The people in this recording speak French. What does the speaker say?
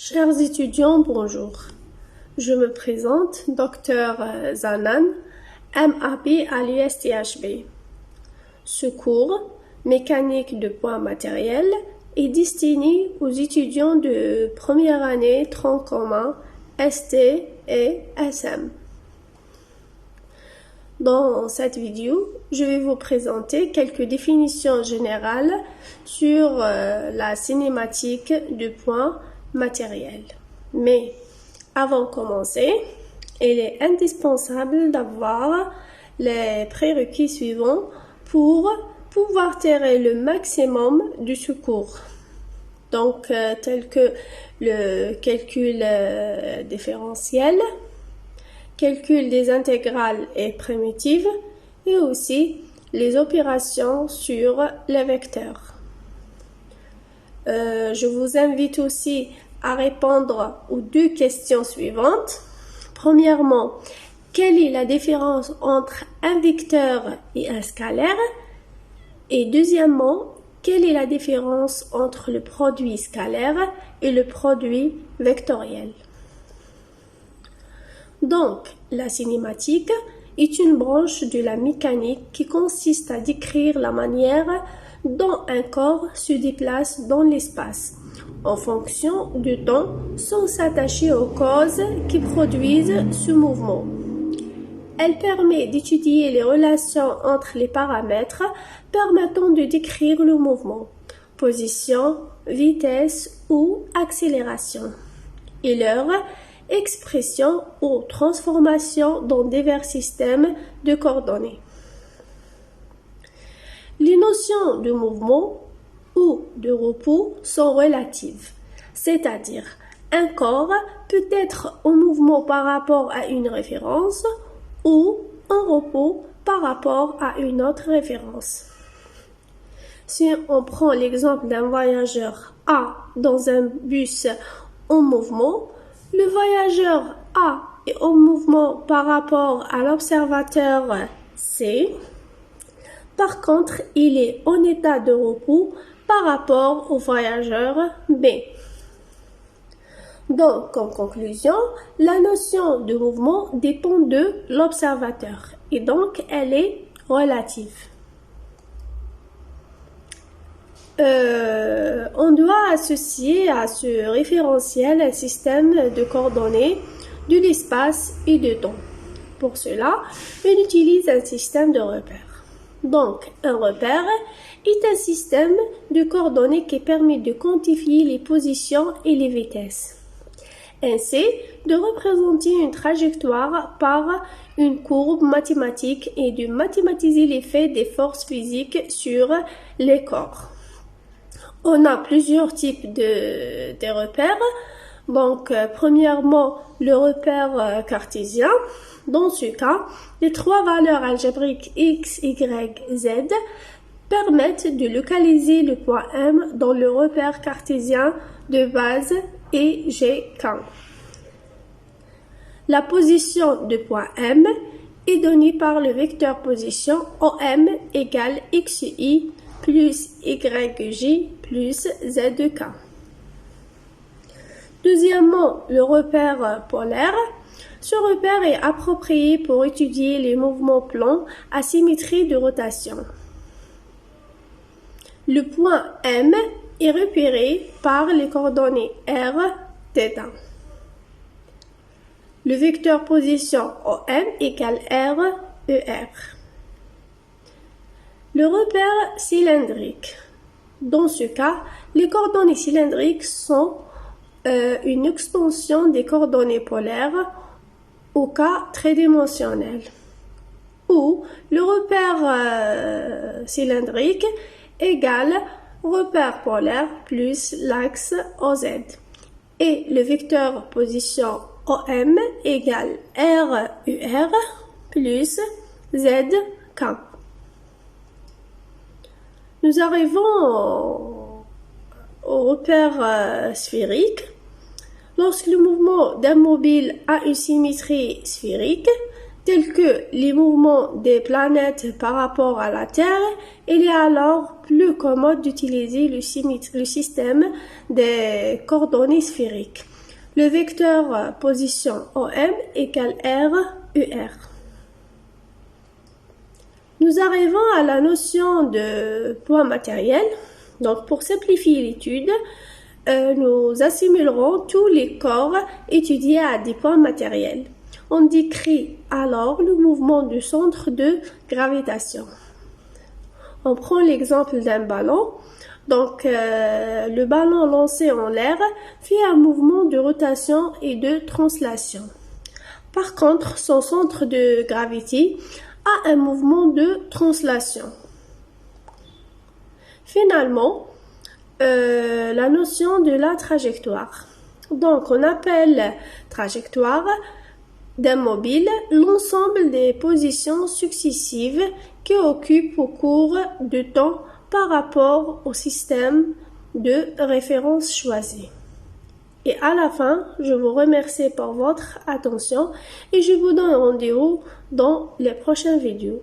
Chers étudiants, bonjour. Je me présente, Dr Zanan, MAP à l'USTHB. Ce cours, mécanique de points matériels, est destiné aux étudiants de première année tronc commun, ST et SM. Dans cette vidéo, je vais vous présenter quelques définitions générales sur la cinématique du point matériel. Mais avant de commencer, il est indispensable d'avoir les prérequis suivants pour pouvoir tirer le maximum du secours. Donc, tels que le calcul différentiel, calcul des intégrales et primitives, et aussi les opérations sur les vecteurs. Je vous invite aussi à répondre aux deux questions suivantes. Premièrement, quelle est la différence entre un vecteur et un scalaire? Et deuxièmement, quelle est la différence entre le produit scalaire et le produit vectoriel? Donc, la cinématique est une branche de la mécanique qui consiste à décrire la manière dont un corps se déplace dans l'espace, en fonction du temps, sans s'attacher aux causes qui produisent ce mouvement. Elle permet d'étudier les relations entre les paramètres permettant de décrire le mouvement, position, vitesse ou accélération, et leur expression ou transformation dans divers systèmes de coordonnées. Les notions de mouvement ou de repos sont relatives, c'est-à-dire un corps peut être en mouvement par rapport à une référence ou en repos par rapport à une autre référence. Si on prend l'exemple d'un voyageur A dans un bus en mouvement, le voyageur A est en mouvement par rapport à l'observateur C. Par contre, il est en état de repos par rapport au voyageur B. Donc, en conclusion, la notion de mouvement dépend de l'observateur et donc elle est relative. On doit associer à ce référentiel un système de coordonnées de l'espace et du temps. Pour cela, on utilise un système de repères. Donc, un repère est un système de coordonnées qui permet de quantifier les positions et les vitesses. Ainsi, de représenter une trajectoire par une courbe mathématique et de mathématiser l'effet des forces physiques sur les corps. On a plusieurs types de repères. Donc, premièrement, le repère cartésien. Dans ce cas, les trois valeurs algébriques x, y, z permettent de localiser le point M dans le repère cartésien de base et GK. La position de point M est donnée par le vecteur position OM égale XY plus YJ plus ZK. Deuxièmement, le repère polaire. Ce repère est approprié pour étudier les mouvements plans à symétrie de rotation. Le point M est repéré par les coordonnées R, θ. Le vecteur position OM égale R, ER. Le repère cylindrique. Dans ce cas, les coordonnées cylindriques sont une extension des coordonnées polaires au cas tridimensionnel, où le repère cylindrique égale repère polaire plus l'axe OZ et le vecteur position OM égale RUR plus ZK. Nous arrivons au repère sphérique. Lorsque le mouvement d'un mobile a une symétrie sphérique, tels que les mouvements des planètes par rapport à la Terre, il est alors plus commode d'utiliser le système des coordonnées sphériques. Le vecteur position OM égale R, UR. Nous arrivons à la notion de point matériel. Donc, pour simplifier l'étude, nous assimilerons tous les corps étudiés à des points matériels. On décrit alors le mouvement du centre de gravitation. On prend l'exemple d'un ballon. Donc, le ballon lancé en l'air fait un mouvement de rotation et de translation. Par contre, son centre de gravité a un mouvement de translation. Finalement, la notion de la trajectoire. Donc, on appelle trajectoire d'un mobile l'ensemble des positions successives qu'il occupe au cours de temps par rapport au système de référence choisi. Et à la fin, je vous remercie pour votre attention et je vous donne rendez-vous dans les prochaines vidéos.